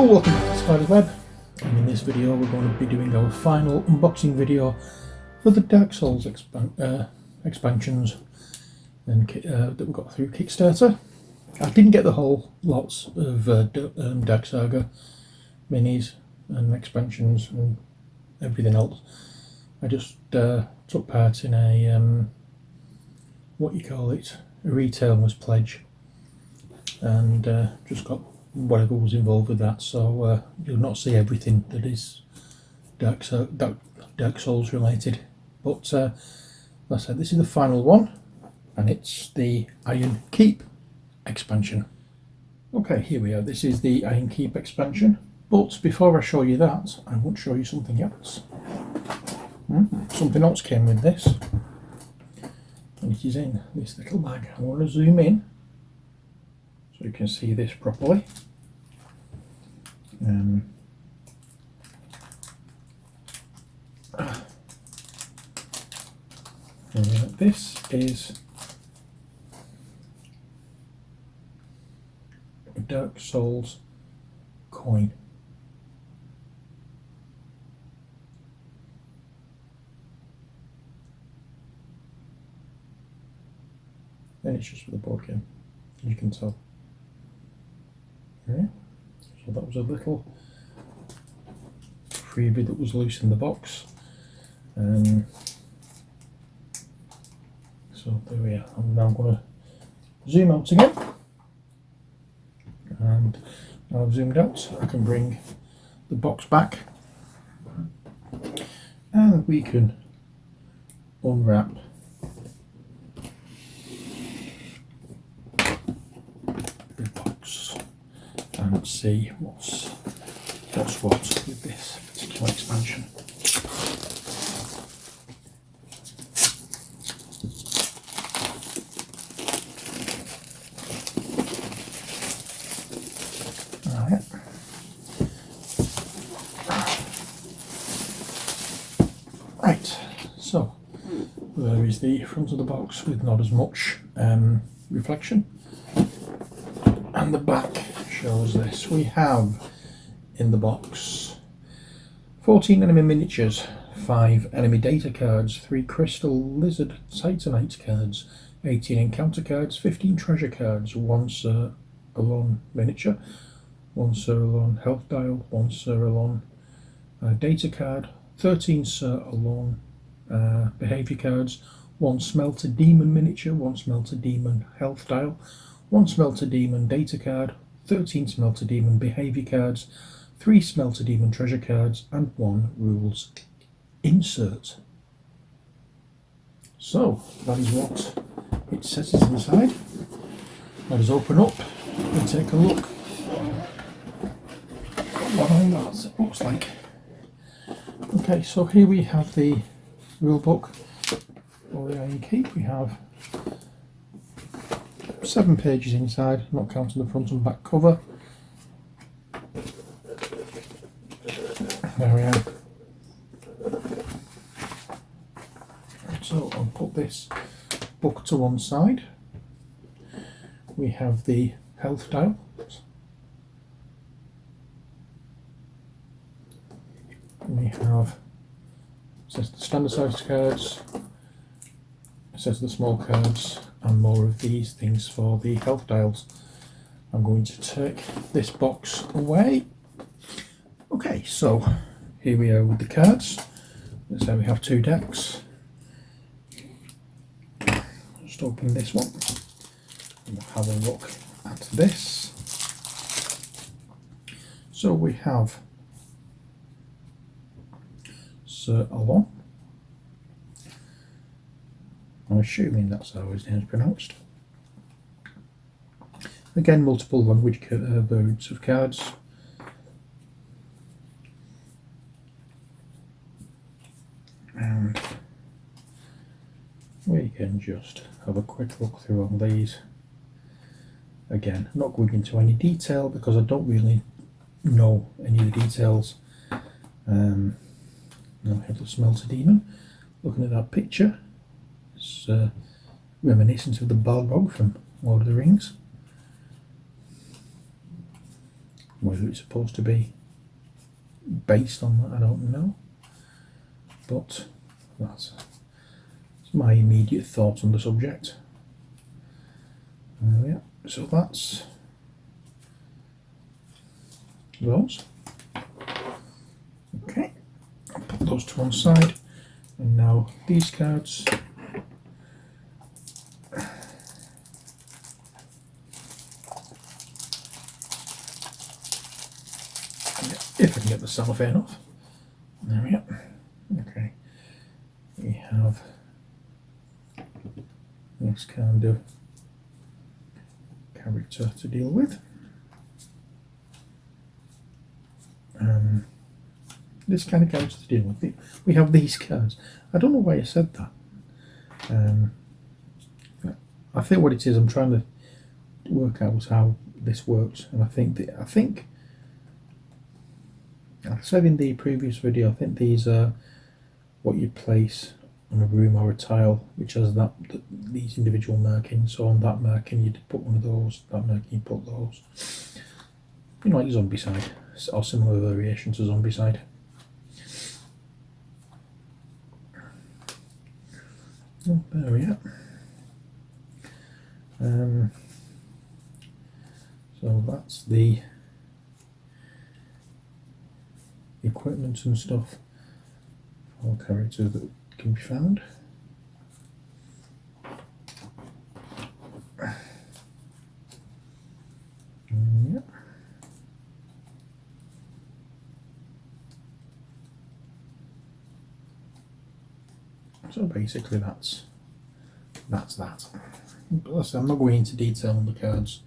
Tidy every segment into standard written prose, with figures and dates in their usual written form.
welcome back to Spider's Web, and in this video we're going to be doing our final unboxing video for the Dark Souls expansions and that we got through Kickstarter. I didn't get the whole lots of Dark Saga minis and expansions and everything else. I just took part in a a retailer's pledge, and just got whatever was involved with that, so you'll not see everything that is Dark Souls related. But like I said, this is the final one, and it's the Iron Keep expansion. Okay, here we are. This is the Iron Keep expansion, but before I show you that, I want to show you something else. Something else came with this, and it is in this little bag. I want to zoom in so you can see this properly. This is a Dark Souls coin. And it's just for the board game, you can tell. Yeah. So that was a little freebie that was loose in the box. So there we are. I'm now going to zoom out again, and now I've zoomed out, I can bring the box back and we can unwrap the box and see what's what with this particular expansion. Right, so there is the front of the box with not as much reflection, and the back shows this. We have in the box 14 enemy miniatures, 5 enemy data cards, 3 crystal lizard titanite cards, 18 encounter cards, 15 treasure cards, 1 Sir Alon miniature, 1 Sir Alon health dial, 1 Sir Alon data card, 13 Sir Alon behaviour cards, 1 Smelter Demon miniature, 1 Smelter Demon health dial, 1 Smelter Demon data card, 13 Smelter Demon behaviour cards, 3 Smelter Demon treasure cards, and 1 rules insert. So that is what it says is inside. Let us open up and take a look at what that looks like. Okay, so here we have the rule book for the Iron Keep. We have 7 pages inside, not counting the front and back cover. There we are. So I'll put this book to one side. We have the health dial. We have, it says the standard size cards, it says the small cards, and more of these things for the health dials. I'm going to take this box away. Okay, so here we are with the cards. Let's say we have 2 decks. Just open this one and we'll have a look at this. So we have Sir Alon. I'm assuming that's how his name is pronounced. Again, multiple language versions of cards. And we can just have a quick look through on these. Again, not going into any detail because I don't really know any of the details. Now we have the Smelter Demon. Looking at that picture, it's reminiscent of the Balrog from Lord of the Rings. Whether it's supposed to be based on that, I don't know. But that's my immediate thoughts on the subject. Yeah, so that's those. Okay, I'll put those to one side, and now these cards. If I can get the cellophane off. There we go. Okay, we have this kind of character to deal with. This kind of character to deal with. We have these cards. I don't know why I said that. I think what it is, I'm trying to work out how this works, and I think I said in the previous video, I think these are what you place on a room or a tile, which has these individual markings. So on that marking you'd put one of those, that marking you put those. You know, like Zombicide, or similar variations to Zombicide. Oh, there we are. So that's the equipment and stuff for characters that can be found. Yeah. So basically that's that. But listen, I'm not going into detail on the cards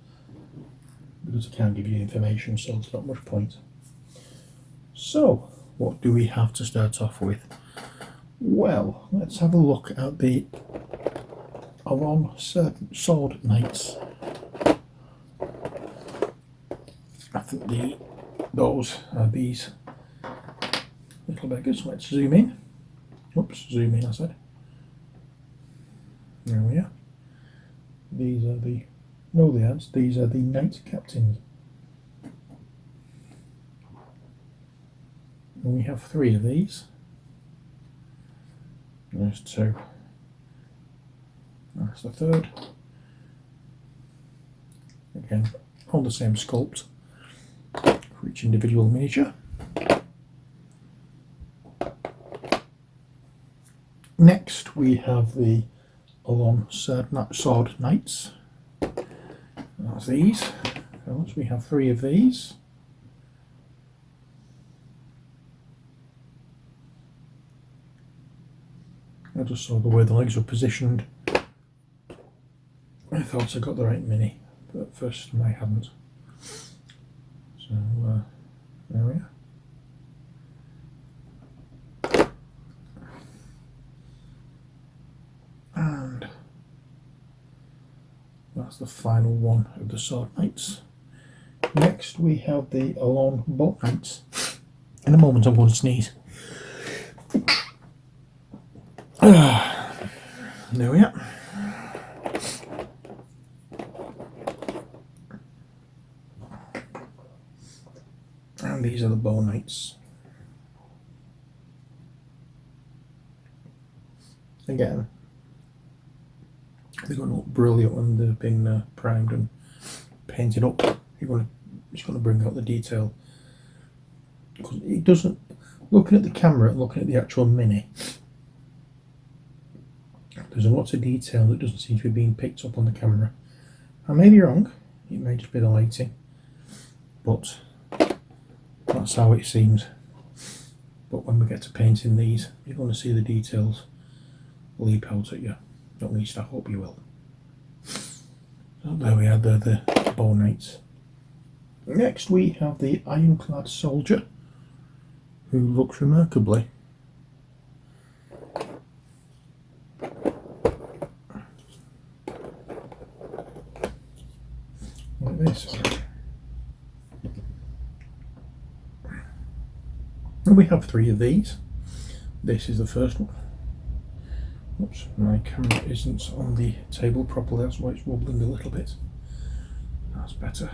because I can't give you information, so there's not much point. So, what do we have to start off with? Well, let's have a look at the Alon Sword Knights. I think those are these little beggars. Let's zoom in. Oops, zoom in I said. There we are. These are the, no they aren't, these are the Knight Captains. And we have 3 of these. There's 2. That's the 3rd. Again, all the same sculpt for each individual miniature. Next we have the Alon Sword Knights. That's these. Once we have 3 of these. I just saw the way the legs were positioned. I thought I got the right mini, but at first I hadn't. So there we are. And that's the final one of the Sword Knights. Next we have the Alon Bolt Knights. In a moment I'm going to sneeze. There we are. And these are the Bow Knights. Again, they're going to look brilliant when they've been primed and painted up. It's going to bring out the detail. Because it doesn't, looking at the camera and looking at the actual mini, there's a lot of detail that doesn't seem to be being picked up on the camera. I may be wrong, it may just be the lighting, but that's how it seems. But when we get to painting these, you're going to see the details leap out at you. At least I hope you will. So there we are, the Bow Knights. Next we have the Ironclad Soldier, who looks remarkably like this. And we have 3 of these. This is the first one. Oops, my camera isn't on the table properly, that's why it's wobbling a little bit. That's better.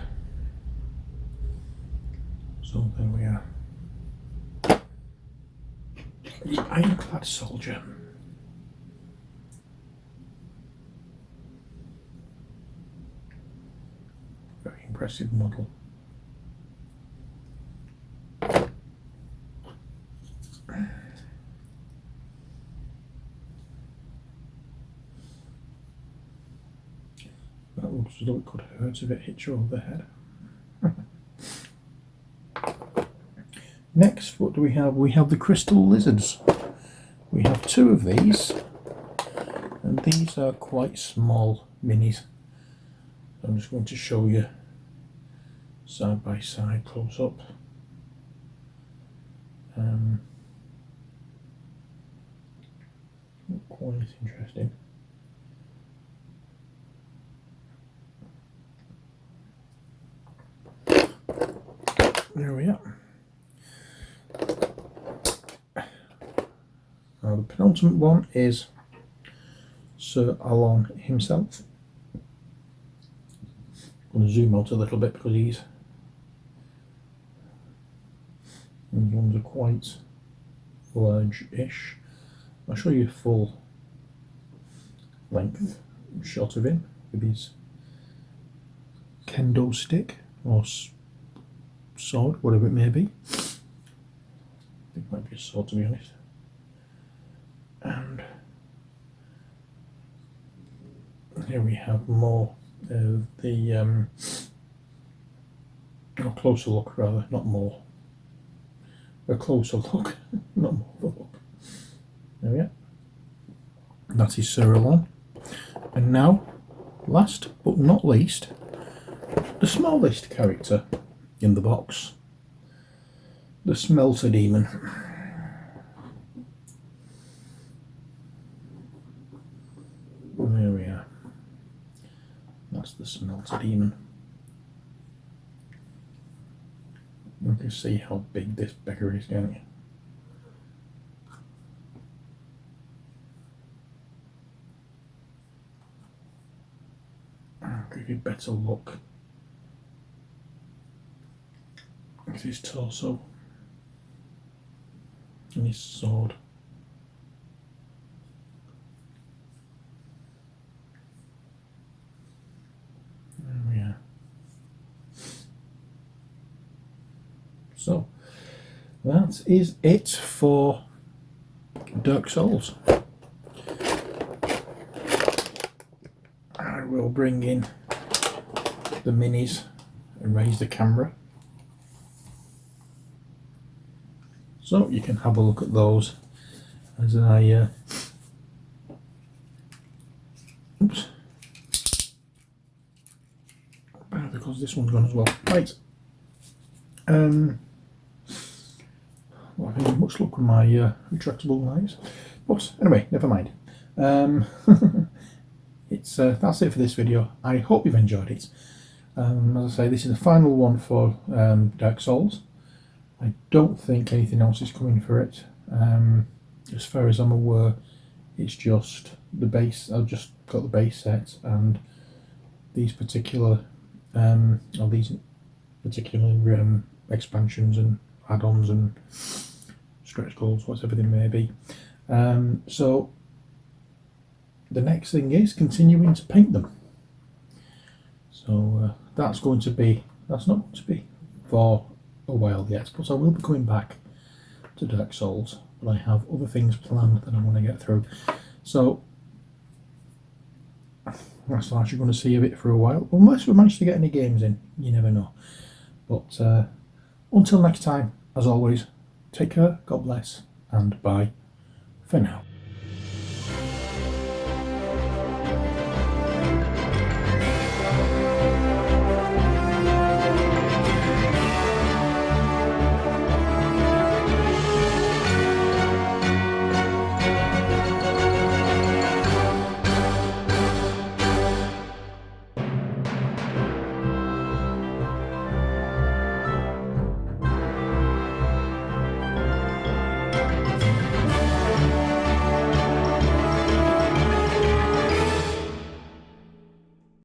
So there we are. The ironclad soldier. Very impressive model. That looks as though it could hurt if it hits you over the head. Next, what do we have? We have the crystal lizards. We have 2 of these, and these are quite small minis. I'm just going to show you side by side, close up. Quite interesting. There we are. Now the penultimate one is Sir Alon himself. I'm going to zoom out a little bit because these ones are quite large-ish. I'll show you a full length shot of him with his kendo stick or sword, whatever it may be. I think it might be a sword, to be honest. And here we have more of the a closer look, rather, not more. A closer look, not more of a look. There we are. That is Sir Alon. And now, last but not least, the smallest character in the box, the Smelter Demon. There we are. That's the Smelter Demon. You can see how big this beggar is, can't you? I'll give you a better look at his torso and his sword. There we are. So that is it for Dark Souls. I will bring in the minis and raise the camera so you can have a look at those as I because this one's gone as well. Right. Well, I haven't much luck with my retractable knives, but anyway, never mind. That's it for this video. I hope you've enjoyed it. As I say, this is the final one for Dark Souls. I don't think anything else is coming for it. As far as I'm aware, it's just the base. I've just got the base set and these particular expansions and add-ons and stretch goals, whatever they may be. So the next thing is continuing to paint them. So that's not going to be for a while yet, but I will be coming back to Dark Souls, but I have other things planned that I want to get through. So that's what you're going to see of it for a while, unless we manage to get any games in. You never know. But until next time, as always, take care, God bless, and bye for now.